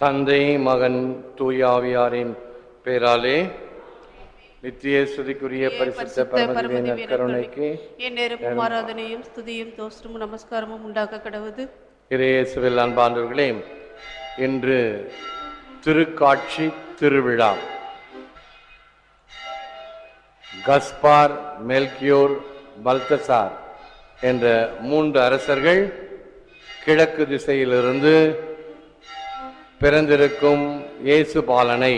தந்தை மகன் தூயாவியாரின் பேராலே நித்திய ஸ்துதிக்குரிய பரிசுத்த பரமதிவின் கருணைக்கு என் நேரமும் ஆராதனையும் ஸ்துதியும் தோஸ்தும் நமஸ்காரமும் உண்டாக கடவுது. இறையேசுவில் அன்பார்ந்தவர்களே, இன்று திருக்காட்சி திருவிழா. கஸ்பார், மெல்கியோர், பல்தசார் என்ற 3 அரசர்கள் கிழக்கு திசையிலிருந்து பிறந்திருக்கும் இயேசு பாலனை,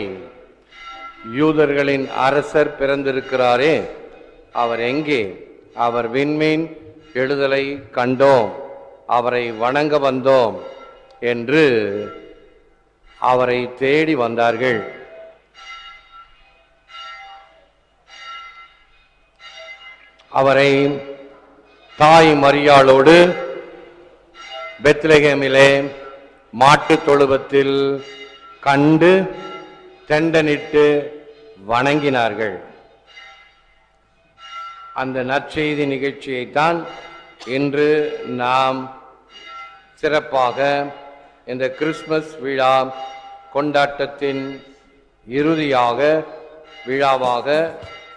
யூதர்களின் அரசர் பிறந்திருக்கிறாரே, அவர் எங்கே? அவர் விண்மீன் எழுதலை கண்டோம், அவரை வணங்க வந்தோம் என்று அவரை தேடி வந்தார்கள். அவரை தாய் மரியாளோடு பெத்லகேமிலே மாட்டுத் தொழுவத்தில் கண்டு தெண்டனிட்டு வணங்கினார்கள். அந்த நற்செய்தி நிகழ்ச்சியைத்தான் இன்று நாம் சிறப்பாக இந்த கிறிஸ்துமஸ் விழா கொண்டாட்டத்தின் இறுதியாக விழாவாக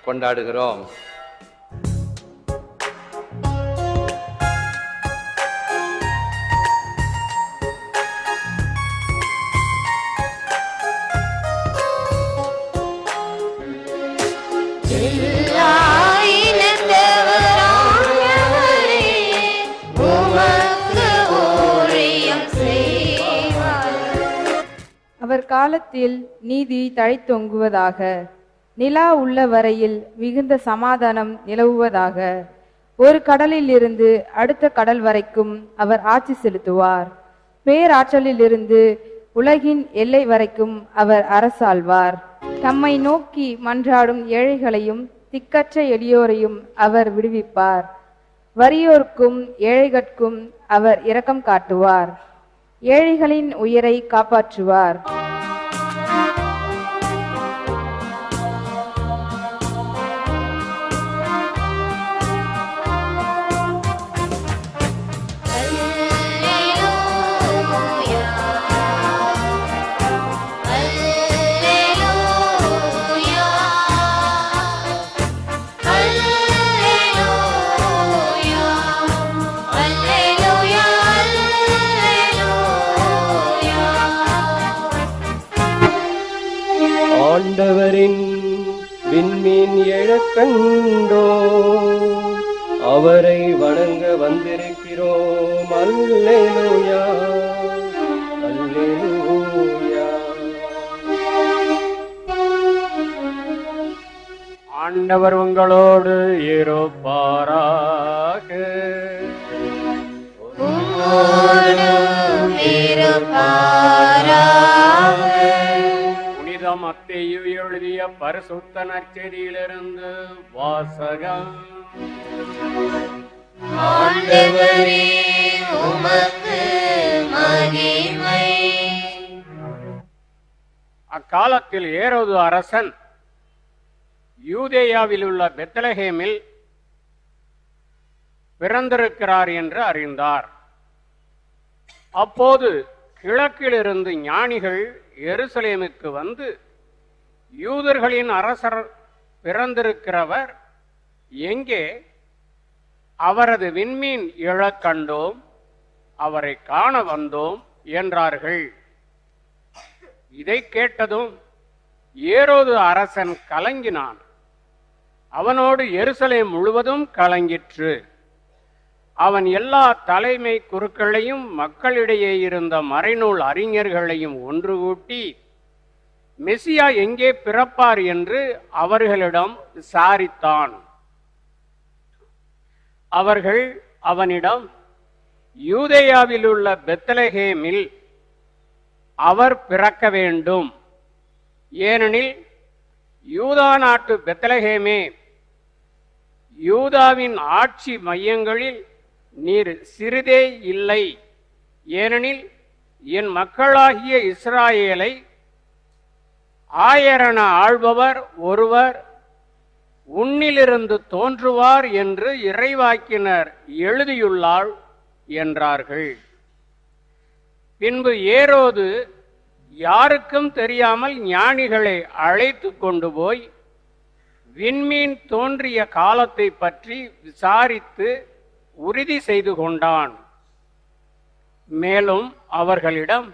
கொண்டாடுகிறோம். அவர் காலத்தில் நீதி தழைத்தொங்குவதாக, நிலா உள்ள வரையில் மிகுந்த சமாதானம் நிலவுவதாக. ஒரு கடலில் இருந்து அடுத்த கடல் வரைக்கும் அவர் ஆட்சி செலுத்துவார். பேராற்றலில் இருந்து உலகின் எல்லை வரைக்கும் அவர் அரசாள்வார். தம்மை நோக்கி மன்றாடும் ஏழைகளையும் திக்கற்ற எளியோரையும் அவர் விடுவிப்பார். வறியோர்க்கும் ஏழைகட்கும் அவர் இரக்கம் காட்டுவார். ஏழைகளின் உயிரை காப்பாற்றுவார். ஆண்டவரின் விண்மீன் எழக்கண்டோ, அவரை வணங்க வந்திருக்கிறோம். அல்லேலூயா, அல்லேலூயா. ஆண்டவர் உங்களோடு இருப்பாராக. மத்தேயு எழுதிய பரிசுத்த நற்செய்தியிலிருந்து வாசகம். ஆண்டவரே, உமக்கு மகிமை. அக்காலத்தில் ஏரோது அரசன் யூதேயாவில் உள்ள பெத்லகேமில் பிறந்திருக்கிறார் என்று அறிந்தார். அப்போது கிழக்கிலிருந்து ஞானிகள் எருசலேமுக்கு வந்து, யூதர்களின் அரசர் பிறந்திருக்கிறவர் எங்கே? அவரது விண்மீன் எழக் கண்டோம், அவரை காண வந்தோம் என்றார்கள். இதை கேட்டதும் ஏரோது அரசன் கலங்கினான். அவனோடு எருசலேம் முழுவதும் கலங்கிற்று. அவன் எல்லா தலைமை குருக்களையும் மக்களிடையே இருந்த மறைநூல் அறிஞர்களையும் ஒன்று கூட்டி, மெசியா எங்கே பிறப்பார் என்று அவர்களிடம் விசாரித்தான். அவர்கள் அவனிடம், யூதேயாவில் உள்ள பெத்லகேமில் அவர் பிறக்க வேண்டும், ஏனெனில் யூதா நாட்டு பெத்லகேமே, யூதாவின் ஆட்சி மையங்களில் நீர் சிறிதே இல்லை, ஏனெனில் என் மக்களாகிய இஸ்ராயேலை ஆயரென ஆள்பவர் ஒருவர் உன்னிலிருந்து தோன்றுவார் என்று இறைவாக்கினர் எழுதியுள்ளாள் என்றார்கள். பின்பு ஏரோது யாருக்கும் தெரியாமல் ஞானிகளை அழைத்து கொண்டு போய் விண்மீன் தோன்றிய காலத்தை பற்றி விசாரித்து உறுதி செய்து கொண்டான். மேலும் அவர்களிடம்,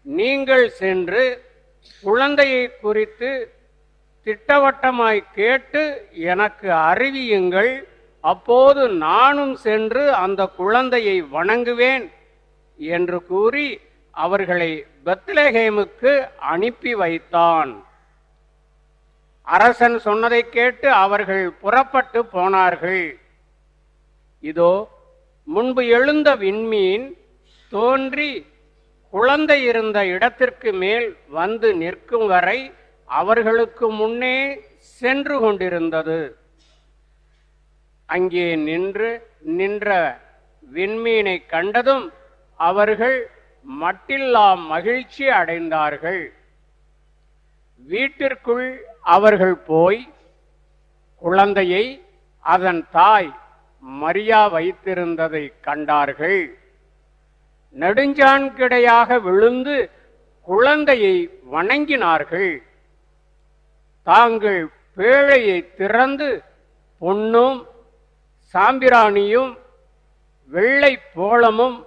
நீங்கள் சென்று குழந்தையை குறித்து திட்டவட்டமாய் கேட்டு எனக்கு அறிவியுங்கள், அப்போது நானும் சென்று அந்த குழந்தையை வணங்குவேன் என்று கூறி அவர்களை பெத்லகேமுக்கு அனுப்பி வைத்தான். அரசன் சொன்னதை கேட்டு அவர்கள் புறப்பட்டு போனார்கள். இதோ முன்பு எழுந்த விண்மீன் தோன்றி குழந்தை இருந்த இடத்திற்கு மேல் வந்து நிற்கும் வரை அவர்களுக்கு முன்னே சென்று கொண்டிருந்தது. அங்கே நின்ற விண்மீனை கண்டதும் அவர்கள் மட்டில்லா மகிழ்ச்சி அடைந்தார்கள். வீட்டிற்குள் அவர்கள் போய் குழந்தையை அதன் தாய் மரியா வைத்திருந்ததை கண்டார்கள். நெடுஞ்சான் கிடையாக விழுந்து குழந்தையை வணங்கினார்கள். தாங்கள் பேழையை திறந்து பொன்னும் சாம்பிராணியும் வெள்ளை போளமும்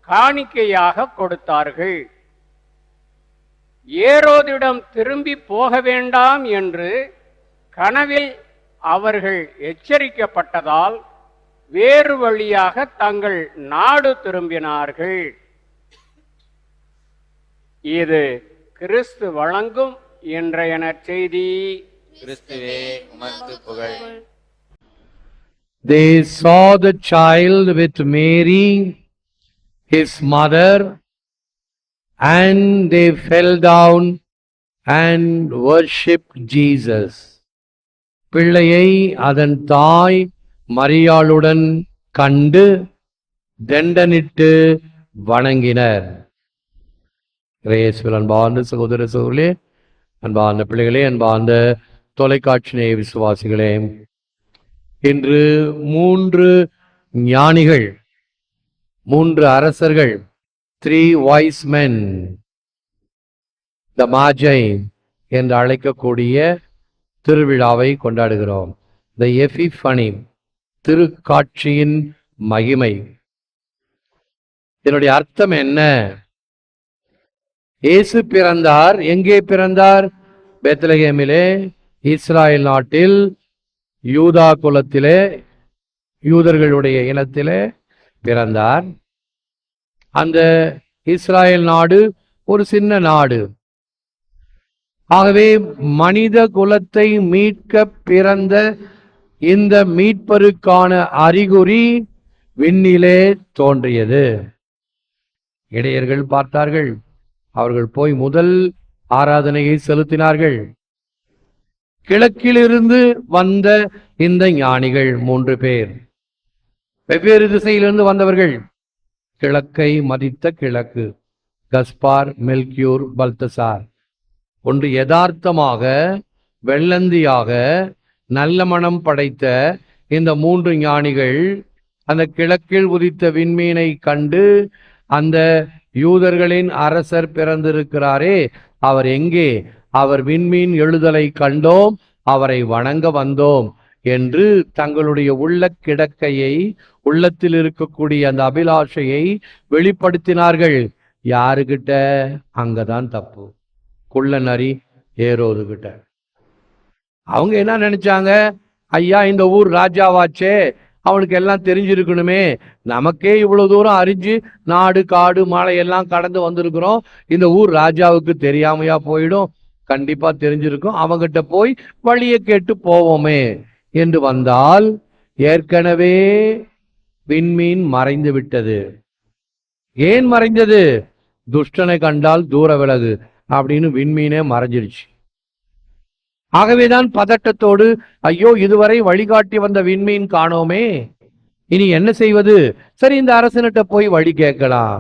காணிக்கையாக கொடுத்தார்கள். ஏரோதிடம் திரும்பி போக வேண்டாம் என்று கனவில் அவர்கள் எச்சரிக்கப்பட்டதால் வேறு வழியாக தங்கள் நாடு திரும்பினார்கள். இது கிறிஸ்து வழங்கும் இன்றைய நற்செய்தி. கிறிஸ்துவே உமக்கு புகழ். They saw the child with Mary, his mother, and they fell down and worshipped Jesus. பிள்ளையை அதன் தாய் மரியாளுடன் கண்டு தண்டனிட்டு வணங்கினர். இயேசுவில் அன்பார்ந்த சகோதர சகோதரர்களே, அன்பார்ந்த பிள்ளைகளே, அன்பார்ந்த தொலைக்காட்சி நேய விசுவாசிகளே, இன்று 3 ஞானிகள், 3 அரசர்கள், 3 wise men, the Magi என்று அழைக்கக்கூடிய திருவிழாவை கொண்டாடுகிறோம். The Epiphany, திருக்காட்சியின் மகிமை. இதனுடைய அர்த்தம் என்ன? இயேசு பிறந்தார். எங்கே பிறந்தார்? பெத்லகேமிலே, இஸ்ராயல் நாட்டில், யூதா குலத்திலே, யூதர்களுடைய இனத்திலே பிறந்தார். அந்த இஸ்ராயல் நாடு ஒரு சின்ன நாடு. ஆகவே மனித குலத்தை மீட்க பிறந்த இந்த மீட்பருக்கான அறிகுறி விண்ணிலே தோன்றியது. இடையர்கள் பார்த்தார்கள். அவர்கள் போய் முதல் ஆராதனையை செலுத்தினார்கள். கிழக்கிலிருந்து வந்த இந்த ஞானிகள் 3 பேர், வெவ்வேறு திசையிலிருந்து வந்தவர்கள். கிழக்கை மதித்த கிழக்கு, கஸ்பார், மெல்கியூர், பல்தசார். ஒன்று யதார்த்தமாக வெள்ளந்தியாக நல்ல மனம் படைத்த இந்த 3 ஞானிகள் அந்த கிழக்கில் உதித்த விண்மீனை கண்டு, அந்த யூதர்களின் அரசர் பிறந்திருக்கிறாரே, அவர் எங்கே? அவர் விண்மீன் எழுதலை கண்டோம், அவரை வணங்க வந்தோம் என்று தங்களுடைய உள்ள கிடக்கையை, உள்ளத்தில் இருக்கக்கூடிய அந்த அபிலாஷையை வெளிப்படுத்தினார்கள். யாருகிட்ட? அங்கதான் தப்பு. குள்ள நரி ஏரோது கிட்ட. அவங்க என்ன நினைச்சாங்க? ஐயா, இந்த ஊர் ராஜாவாச்சே, அவனுக்கு எல்லாம் தெரிஞ்சிருக்கணுமே, நமக்கே இவ்வளவு தூரம் அறிஞ்சு நாடு காடு மலை எல்லாம் கடந்து வந்திருக்கிறோம், இந்த ஊர் ராஜாவுக்கு தெரியாமையா போயிடும்? கண்டிப்பா தெரிஞ்சிருக்கும், அவங்கிட்ட போய் வழியை கேட்டு போவோமே என்று வந்தால், ஏற்கனவே விண்மீன் மறைந்து விட்டது. ஏன் மறைந்தது? துஷ்டனை கண்டால் தூர விலகு அப்படின்னு விண்மீனே மறைஞ்சிருச்சு. ஆகவேதான் பதட்டத்தோடு, ஐயோ, இதுவரை வழிகாட்டி வந்த விண்மீன் காணோமே, இனி என்ன செய்வது? சரி, இந்த அரசனிட்ட போய் வழி கேட்கலாம்.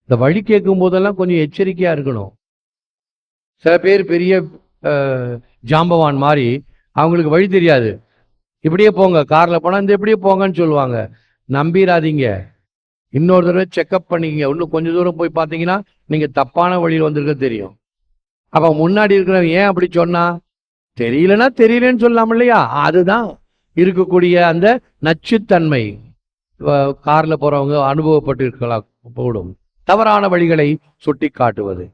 இந்த வழி கேட்கும் போதெல்லாம் கொஞ்சம் எச்சரிக்கையா இருக்கணும். சில பேர் பெரிய ஜாம்பவான் மாதிரி, அவங்களுக்கு வழி தெரியாது. இப்படியே போங்க, கார்ல போனா இந்த இப்படியே போங்கன்னு சொல்லுவாங்க. நம்பிராதீங்க. இன்னொரு தடவை செக்அப் பண்ணிக்கங்க. இன்னும் கொஞ்சம் தூரம் போய் பார்த்தீங்கன்னா நீங்க தப்பான வழியில் வந்திருக்க தெரியும். அப்ப முன்னாடி இருக்கிறவன் ஏன் அப்படி சொன்னா? தெரியலன்னா தெரியலன்னு சொல்லலாம் இல்லையா? அதுதான் இருக்கக்கூடிய அந்த நச்சுத்தன்மை. கார்ல போறவங்க அனுபவப்பட்டு இருக்கலாம் போடும் தவறான வழிகளை சுட்டி காட்டுவது.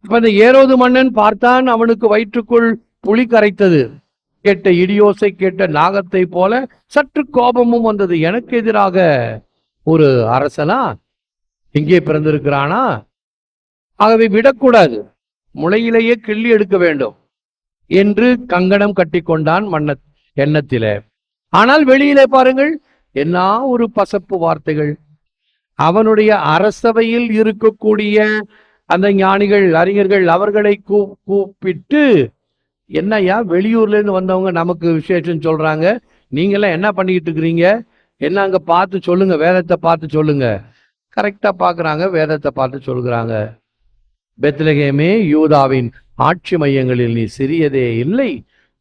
இப்ப இந்த ஏரோது மன்னன் பார்த்தான், அவனுக்கு வயிற்றுக்குள் புலி கரைத்தது. கேட்ட இடியோசை கேட்ட நாகத்தை போல சற்று கோபமும் வந்தது. எனக்கு எதிராக ஒரு அரசனா இங்கே பிறந்திருக்கிறானா? ஆகவே விடக்கூடாது, முளையிலேயே கிள்ளி எடுக்க வேண்டும் என்று கங்கணம் கட்டி கொண்டான் மன்ன எண்ணத்திலே. ஆனால் வெளியிலே பாருங்கள், என்ன ஒரு பசப்பு வார்த்தைகள். அவனுடைய அரசவையில் இருக்கக்கூடிய அந்த ஞானிகள் அறிஞர்கள் அவர்களை கூப்பிட்டு, என்னையா வெளியூர்ல இருந்து வந்தவங்க நமக்கு விசேஷம் சொல்றாங்க, நீங்க எல்லாம் என்ன பண்ணிக்கிட்டு இருக்கிறீங்க, என்ன அங்க பார்த்து சொல்லுங்க, வேதத்தை பார்த்து சொல்லுங்க. கரெக்டா பாக்குறாங்க, வேதத்தை பார்த்து சொல்கிறாங்க. பெத்லகேமே, யூதாவின் ஆட்சி மையங்களில் நீ சிறியதே இல்லை,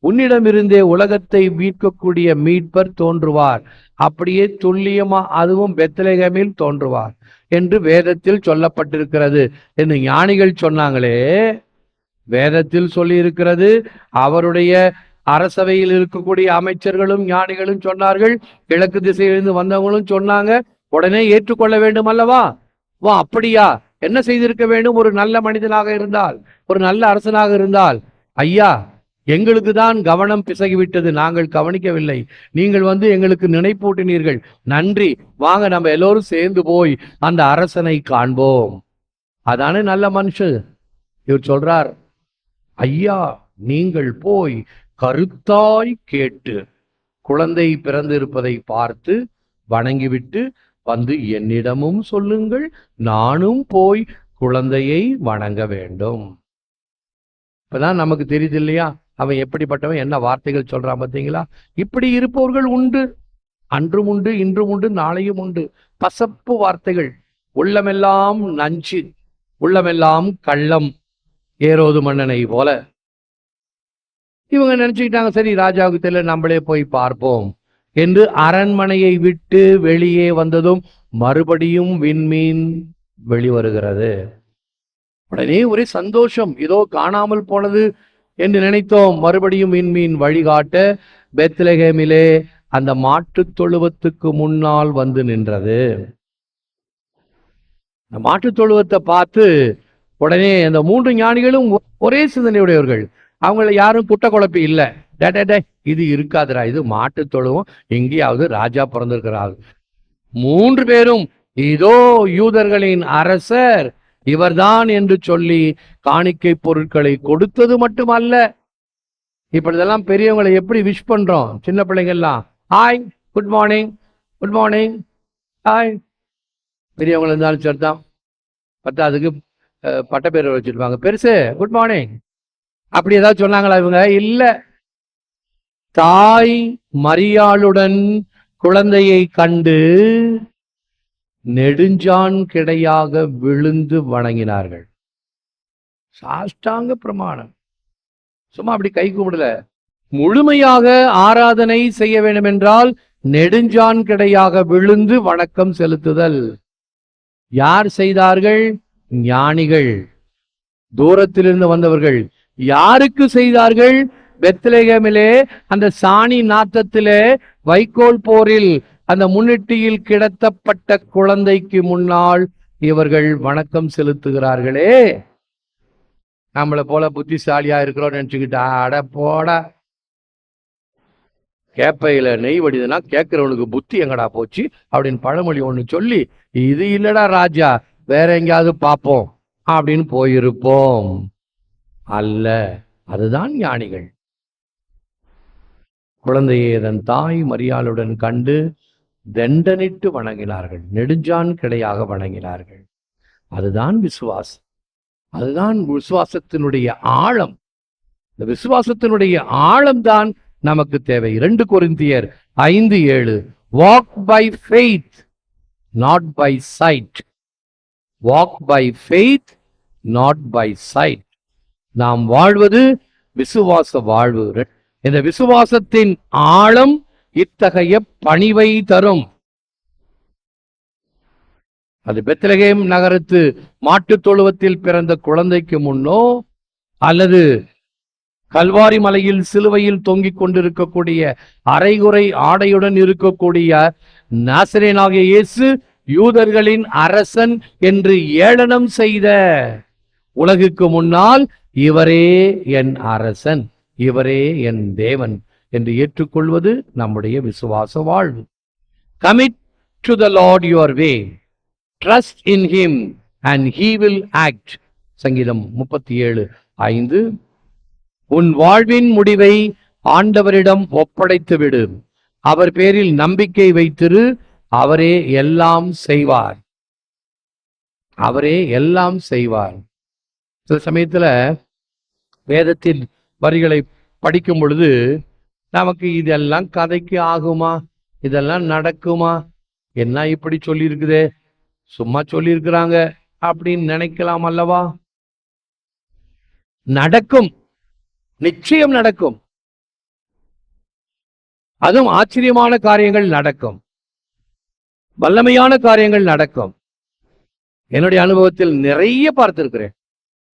உன்னிடமிருந்தே உலகத்தை மீட்கக்கூடிய மீட்பர் தோன்றுவார். அப்படியே துல்லியமா அதுவும் பெத்லகேமில் தோன்றுவார் என்று வேதத்தில் சொல்லப்பட்டிருக்கிறது என்று ஞானிகள் சொன்னாங்களே. வேதத்தில் சொல்லி இருக்கிறது, அவருடைய அரசவையில் இருக்கக்கூடிய அமைச்சர்களும் ஞானிகளும் சொன்னார்கள், கிழக்கு திசையிலிருந்து வந்தவங்களும் சொன்னாங்க. உடனே ஏற்றுக்கொள்ள வேண்டும் அல்லவா? வா, அப்படியா? என்ன செய்திருக்க வேண்டும்? ஒரு நல்ல மனிதனாக இருந்தால், ஒரு நல்ல அரசனாக இருந்தால், ஐயா எங்களுக்கு தான் கவனம் பிசகிவிட்டது, நாங்கள் கவனிக்கவில்லை, நீங்கள் வந்து எங்களுக்கு நினைப்பூட்டினீர்கள், நன்றி, வாங்க நம்ம எல்லோரும் சேர்ந்து போய் அந்த அரசனை காண்போம். அதானே நல்ல மனுஷன். இவர் சொல்றார், ஐயா நீங்கள் போய் கருத்தாய் கேட்டு குழந்தை பிறந்திருப்பதை பார்த்து வணங்கிவிட்டு வந்து என்னிடமும் சொல்லுங்கள், நானும் போய் குழந்தையை வணங்க வேண்டும். இப்பதான் நமக்கு தெரியுது இல்லையா அவன் எப்படிப்பட்டவன், என்ன வார்த்தைகள் சொல்றான் பார்த்தீங்களா? இப்படி இருப்பவர்கள் உண்டு, அன்றும் உண்டு, இன்றும் உண்டு, நாளையும் உண்டு. பசப்பு வார்த்தைகள், உள்ளமெல்லாம் நஞ்சு, உள்ளமெல்லாம் கள்ளம். ஏரோது மன்னனை போல இவங்க நினைச்சுக்கிட்டாங்க, சரி ராஜாவுக்கு தெரியல, நம்மளே போய் பார்ப்போம் என்று அரண்மனையை விட்டு வெளியே வந்ததும் மறுபடியும் விண்மீன் வெளிவருகிறது. உடனே ஒரே சந்தோஷம், இதோ காணாமல் போனது என்று நினைத்தோம். மறுபடியும் விண்மீன் வழிகாட்ட பெத்லகேமிலே அந்த மாட்டுத் தொழுவத்துக்கு முன்னால் வந்து நின்றது. அந்த மாட்டுத் தொழுவத்தை பார்த்து உடனே அந்த 3 ஞானிகளும் ஒரே சிந்தனையுடையவர்கள். அவங்கள யாரும் குட்ட குழப்பி இல்லை. டே இது இருக்காதுரா, இது மாட்டு தொழுவும், எங்கேயாவது ராஜா பிறந்திருக்கிறார். 3 பேரும் இதோ யூதர்களின் அரசர் இவர்தான் என்று சொல்லி காணிக்கை பொருட்களை கொடுத்தது மட்டுமல்ல, இப்படிதெல்லாம் பெரியவங்களை எப்படி விஷ் பண்றோம், சின்ன பிள்ளைங்கள்லாம் hi, good morning, good morning, hi. பெரியவங்க இருந்தாலும் சரிதான், பத்தாவதுக்கு பட்டப்பேர் வச்சிருப்பாங்க, பெருசு குட் மார்னிங் அப்படி ஏதாவது சொன்னாங்களா இவங்க? இல்ல. தாய் மரியாளுடன் குழந்தையை கண்டு நெடுஞ்சான் கிடையாக விழுந்து வணங்கினார்கள். சாஷ்டாங்க பிரமாணம், சும்மா அப்படி கை கும்பிடல. முழுமையாக ஆராதனை செய்ய வேண்டும் என்றால் நெடுஞ்சான் கிடையாக விழுந்து வணக்கம் செலுத்துதல். யார் செய்தார்கள்? ஞானிகள், தூரத்திலிருந்து வந்தவர்கள். யாருக்கு செய்தார்கள்? பெத்லகேமிலே அந்த சாணி நாத்தத்திலே வைக்கோல் போரில் அந்த முன்னிட்டியில் கிடத்தப்பட்ட குழந்தைக்கு முன்னால் இவர்கள் வணக்கம் செலுத்துகிறார்களே. நம்மளை போல புத்திசாலியா இருக்கிறோம் நினைச்சுக்கிட்டா, அட போடா, கேப்பையில நெய் வடிதுன்னா கேட்கிறவனுக்கு புத்தி எங்கடா போச்சு அப்படின்னு பழமொழி ஒண்ணு சொல்லி, இது இல்லடா ராஜா, வேற எங்கேயாவது பார்ப்போம் அப்படின்னு போயிருப்போம். அல்ல, அதுதான் ஞானிகள். குழந்தையை தன் தாய் மரியாளுடன் கண்டு தண்டனிட்டு வணங்கினார்கள், நெடுஞ்சான் கிடையாக வணங்கினார்கள். அதுதான் விசுவாசம், அதுதான் விசுவாசத்தினுடைய ஆழம். இந்த விசுவாசத்தினுடைய ஆழம்தான் நமக்கு தேவை. 2 கொரிந்தியர் 5:7, walk by faith not by sight. Walk by faith not by sight. நாம் வாழ்வது விசுவாச வாழ்வு. இந்த விசுவாசத்தின் ஆழம் இத்தகைய பணிவை தரும். அது பெத்லகேம் நகரத்து மாட்டுத் தொழுவத்தில் பிறந்த குழந்தைக்கு முன்னோ அல்லது கல்வாரி மலையில் சிலுவையில் தொங்கிக் கொண்டிருக்கக்கூடிய அரைகுறை ஆடையுடன் இருக்கக்கூடிய நாசரேனாகிய இயேசு யூதர்களின் அரசன் என்று ஏளனம் செய்த உலகுக்கு முன்னால் இவரே என் அரசன், இவரே என் தேவன் என்று ஏற்றுக்கொள்வது நம்முடைய விசுவாச வாழ்வு. Commit to the Lord your way, trust in him and he will act. சங்கீதம் 37:5. உன் வாழ்வின் முடிவை ஆண்டவரிடம் ஒப்படைத்து விடு, அவர் பேரில் நம்பிக்கை வைத்திரு, அவரே எல்லாம் செய்வார், அவரே எல்லாம் செய்வார். சில சமயத்துல வேதத்தின் வரிகளை படிக்கும் பொழுது நமக்கு இதெல்லாம் கதைக்கு ஆகுமா, இதெல்லாம் நடக்குமா, என்ன இப்படி சொல்லியிருக்குதே, சும்மா சொல்லியிருக்கிறாங்க அப்படின்னு நினைக்கலாம் அல்லவா? நடக்கும், நிச்சயம் நடக்கும். அதுவும் ஆச்சரியமான காரியங்கள் நடக்கும், வல்லமையான காரியங்கள் நடக்கும். என்னுடைய அனுபவத்தில் நிறைய பார்த்திருக்கிறேன்.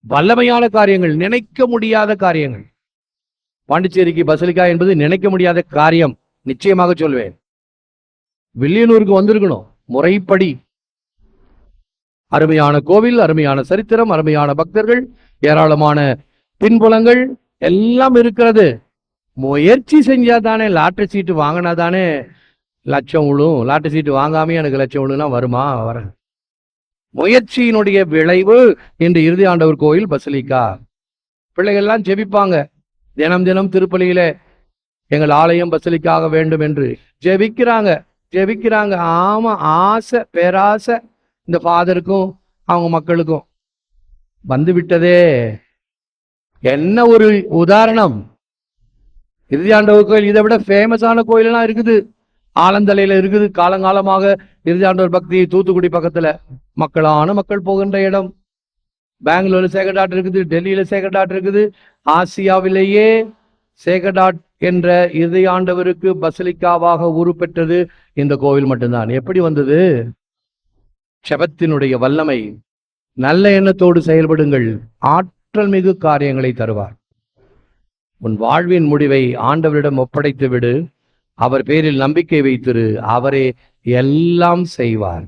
வல்லமையான காரியங்கள், நினைக்க முடியாத காரியங்கள். பாண்டிச்சேரிக்கு பசலிக்கா என்பது நினைக்க முடியாத காரியம், நிச்சயமாக சொல்வேன். வில்லியனூருக்கு வந்திருக்கணும் முறைப்படி. அருமையான கோவில், அருமையான சரித்திரம், அருமையான பக்தர்கள், ஏராளமான பின்புலங்கள் எல்லாம் இருக்கிறது. முயற்சி செஞ்சா தானே, லாட்டரி சீட்டு வாங்கினா தானே லட்சம் விழும். லாட்டரி சீட்டு வாங்காமே எனக்கு லட்சம் விழுனா வருமா? வர. முயற்சியினுடைய விளைவு இன்று இறுதி ஆண்டவர் கோயில் பசலிக்கா. பிள்ளைகள்லாம் ஜெபிப்பாங்க தினம் தினம் திருப்பலியில, எங்கள் ஆலயம் பசலிக்காக வேண்டும் என்று ஜெபிக்கிறாங்க ஜெபிக்கிறாங்க. ஆமா, ஆசை, பேராசை இந்த ஃபாதருக்கும் அவங்க மக்களுக்கும் வந்து விட்டதே. என்ன ஒரு உதாரணம்! இறுதி ஆண்டவர் கோயில் இதை விட ஃபேமஸான கோயிலெல்லாம் இருக்குது. ஆலந்தலையில இருக்குது. காலங்காலமாக இறுதி ஆண்டவர் பக்தி தூத்துக்குடி பக்கத்துல மக்களான மக்கள் போகின்ற இடம். பெங்களூர்ல சேகர்டாட் இருக்குது, டெல்லியில சேகர்டாட் இருக்குது. ஆசியாவிலேயே சேகர்டாட் என்ற இறுதி ஆண்டவருக்கு பசலிக்காவாக உருப்பெற்றது இந்த கோவில் மட்டும்தான். எப்படி வந்தது? செபத்தினுடைய வல்லமை. நல்ல எண்ணத்தோடு செயல்படுங்கள், ஆற்றல் மிகு காரியங்களை தருவார். உன் வாழ்வின் முடிவை ஆண்டவரிடம் ஒப்படைத்து விடு, அவர் பேரில் நம்பிக்கை வைத்திரு, அவரே எல்லாம் செய்வார்.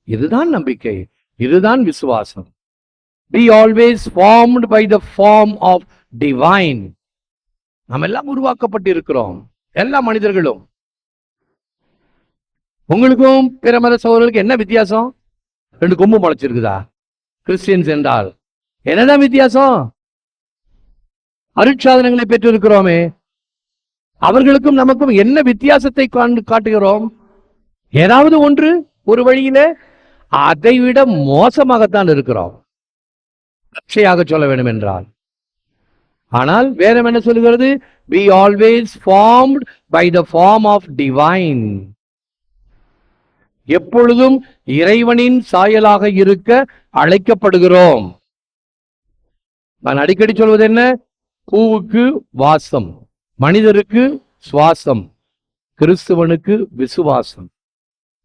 இதுதான் நம்பிக்கை, இதுதான் விசுவாசம். Be always formed by the form of divine. நாம் எல்லாம் உருவாக்கப்பட்டிருக்கிறோம், எல்லா மனிதர்களும். உங்களுக்கும் பிற மத சகோதரர்களுக்கு என்ன வித்தியாசம்? 2 கொம்பு முளைச்சிருக்குதா? கிறிஸ்டியன்ஸ் என்றால் என்னதான் வித்தியாசம்? அருட்சாதனங்களை பெற்றிருக்கிறோமே, அவர்களுக்கும் நமக்கும் என்ன வித்தியாசத்தை காட்டுகிறோம்? ஏதாவது ஒன்று ஒரு வழியில அதைவிட மோசமாகத்தான் இருக்கிறோம், பச்சையாக சொல்ல வேண்டும் என்றால். ஆனால் வேதம் என்ன சொல்லுகிறது? We always formed by the form of divine. எப்பொழுதும் இறைவனின் சாயலாக இருக்க அழைக்கப்படுகிறோம். நான் அடிக்கடி சொல்வது என்ன? பூவுக்கு வாசம், மனிதருக்கு சுவாசம், கிறிஸ்துவனுக்கு விசுவாசம்.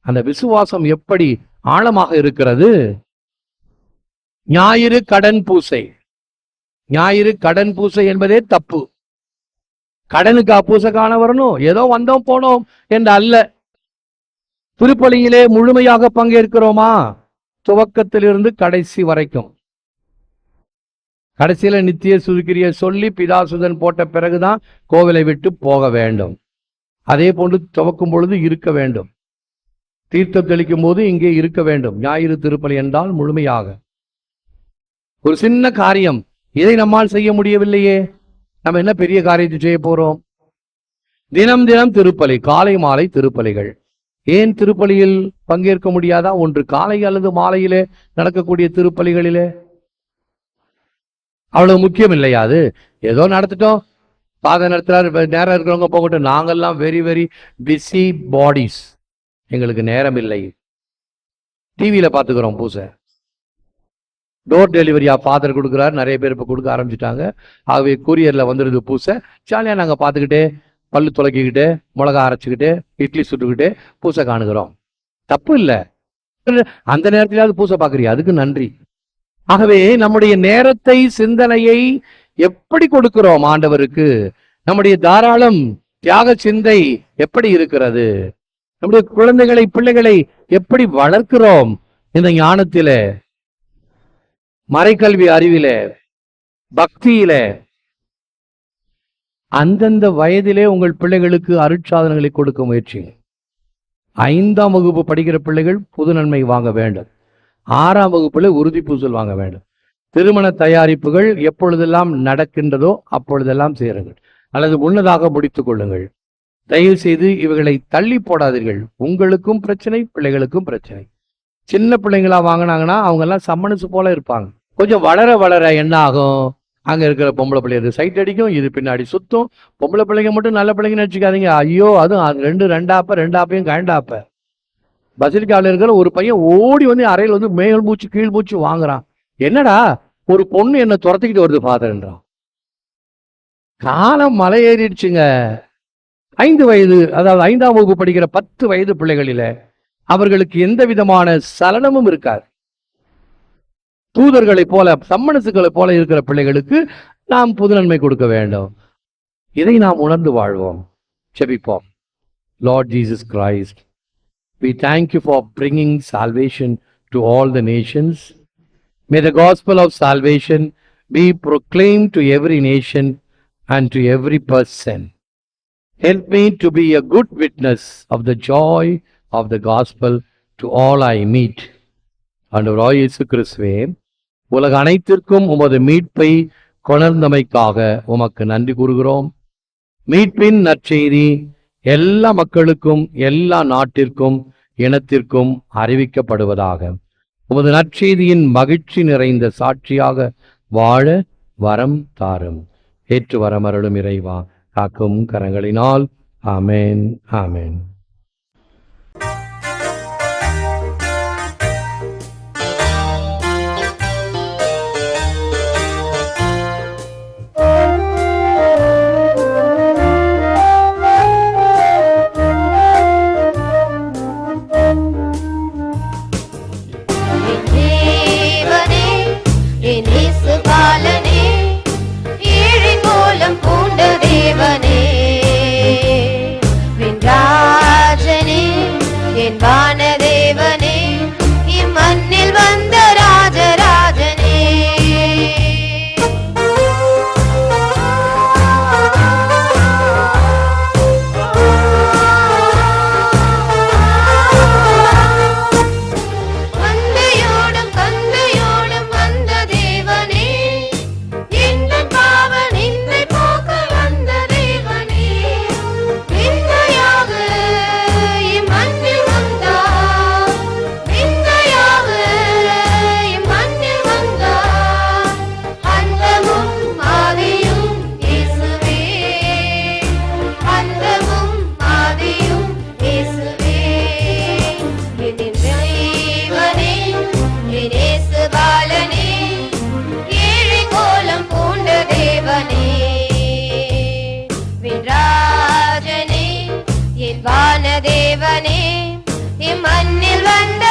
அந்த விசுவாசம் எப்படி ஆழமாக இருக்கிறது? ஞாயிறு கடன் பூசை, ஞாயிறு கடன் பூசை என்பதே தப்பு. கடனுக்கா பூசை காண வரணும்? ஏதோ வந்தோம் போனோம் என்று அல்ல. திருப்பலியிலே முழுமையாக பங்கேற்கிறோமா? துவக்கத்திலிருந்து கடைசி வரைக்கும். கடைசியில நித்திய சுருக்கிரிய சொல்லி பிதாசுதன் போட்ட பிறகுதான் கோவிலை விட்டு போக வேண்டும். அதே போன்று துவக்கும் பொழுது இருக்க வேண்டும், தீர்த்தம் தெளிக்கும் போது இங்கே இருக்க வேண்டும். ஞாயிறு திருப்பலி என்றால் முழுமையாக. ஒரு சின்ன காரியம், இதை நம்மால் செய்ய முடியவில்லையே, நம்ம என்ன பெரிய காரியத்தை செய்ய போறோம்? தினம் தினம் திருப்பலி, காலை மாலை திருப்பலிகள். ஏன் திருப்பலியில் பங்கேற்க முடியாதா? ஒன்று காலை அல்லது மாலையிலே நடக்கக்கூடிய திருப்பலிகளிலே. அவ்வளவு முக்கியம் இல்லையா அது? ஏதோ நடத்திட்டோம், பாதை நடத்துறாரு, நேரம் இருக்கிறவங்க போகட்டும். நாங்கெல்லாம் வெரி வெரி பிஸி பாடிஸ், எங்களுக்கு நேரம் இல்லை. டிவியில பாத்துக்கிறோம் பூசை. டோர் டெலிவரியா ஃபாதர் கொடுக்குறாரு, நிறைய பேர் இப்போ கொடுக்க ஆரம்பிச்சுட்டாங்க. ஆகவே கூரியர்ல வந்துடுது பூசை. ஜாலியா நாங்க பார்த்துக்கிட்டே, பல்லு துளக்கிக்கிட்டு, மிளகா அரைச்சிக்கிட்டு, இட்லி சுட்டுக்கிட்டு பூசை காணுகிறோம். தப்பு இல்லை, அந்த நேரத்திலாவது பூசை பார்க்கறியா, அதுக்கு நன்றி. ஆகவே நம்முடைய நேரத்தை, சிந்தனையை எப்படி கொடுக்கிறோம் ஆண்டவருக்கு, நம்முடைய தாராளம் தியாக சிந்தை எப்படி இருக்கிறது, நம்முடைய குழந்தைகளை, பிள்ளைகளை எப்படி வளர்க்கிறோம் இந்த ஞானத்தில, மறைக்கல்வி அறிவில, பக்தியில. அந்தந்த வயதிலே உங்கள் பிள்ளைகளுக்கு அருட்சாதனங்களை கொடுக்க முயற்சிங்க. 5ஆம் வகுப்பு படிக்கிற பிள்ளைகள் புது நன்மை வாங்க வேண்டும். 6ஆம் வகுப்புல உறுதி பூசல் வாங்க வேண்டும். திருமண தயாரிப்புகள் எப்பொழுதெல்லாம் நடக்கின்றதோ அப்பொழுதெல்லாம் சேருங்கள், அல்லது முன்னதாக முடித்துக் கொள்ளுங்கள். தயவு செய்து இவைகளை தள்ளி போடாதீர்கள். உங்களுக்கும் பிரச்சனை, பிள்ளைகளுக்கும் பிரச்சனை. சின்ன பிள்ளைங்களா வாங்கினாங்கன்னா அவங்க எல்லாம் சம்மனசு போல இருப்பாங்க. கொஞ்சம் வளர வளர என்ன ஆகும், அங்க இருக்கிற பொம்பளை பிள்ளைங்க சைட் அடிக்கும், இது பின்னாடி சுத்தும். பொம்பளை பிள்ளைங்க மட்டும் நல்ல பிள்ளைங்கன்னு வச்சுக்காதீங்க. ஐயோ, அதுவும் ரெண்டாப்பையும் கண்டாப்ப. பசிலிக்காவில் இருக்கிற ஒரு பையன் ஓடி வந்து அறையில் வந்து மேல் மூச்சு கீழ் மூச்சு வாங்குறான். என்னடா, ஒரு பொண்ணு என்ன துரத்திக்கிட்டு வருது ஃபாதர்ன்றான். காலம் மலை ஏறிடுச்சுங்க. 5 வயது, அதாவது 5ஆம் வகுப்பு படிக்கிற 10 வயது பிள்ளைகளில அவர்களுக்கு எந்த விதமான சலனமும் இருக்காது. தூதர்களை போல, சம்மனசுகளை போல இருக்கிற பிள்ளைகளுக்கு நாம் புது நன்மை கொடுக்க வேண்டும். இதை நாம் உணர்ந்து வாழ்வோம். ஜெபிப்போம். Lord Jesus Christ, we thank you for bringing salvation to all the nations. May the gospel of salvation be proclaimed to every nation and to every person. Help me to be a good witness of the joy of the gospel to all I meet. ஆண்டவராகிய இயேசு கிறிஸ்துவே, உலக அனைத்திற்கும் உமது மீட்பை கொணர்ந்தமைக்காக உமக்கு நன்றி கூறுகிறோம். மீட்பின் நற்செய்தி எல்லா மக்களுக்கும், எல்லா நாட்டிற்கும், இனத்திற்கும் அறிவிக்கப்படுவதாக. உமது நற்செய்தியின் மகிழ்ச்சி நிறைந்த சாட்சியாக வாழ வரம் தாரும். ஏற்று வரமருளும் இறைவா, காக்கும் கரங்களினால். ஆமென், ஆமென். தேவனே இம்மண்ணில் வந்த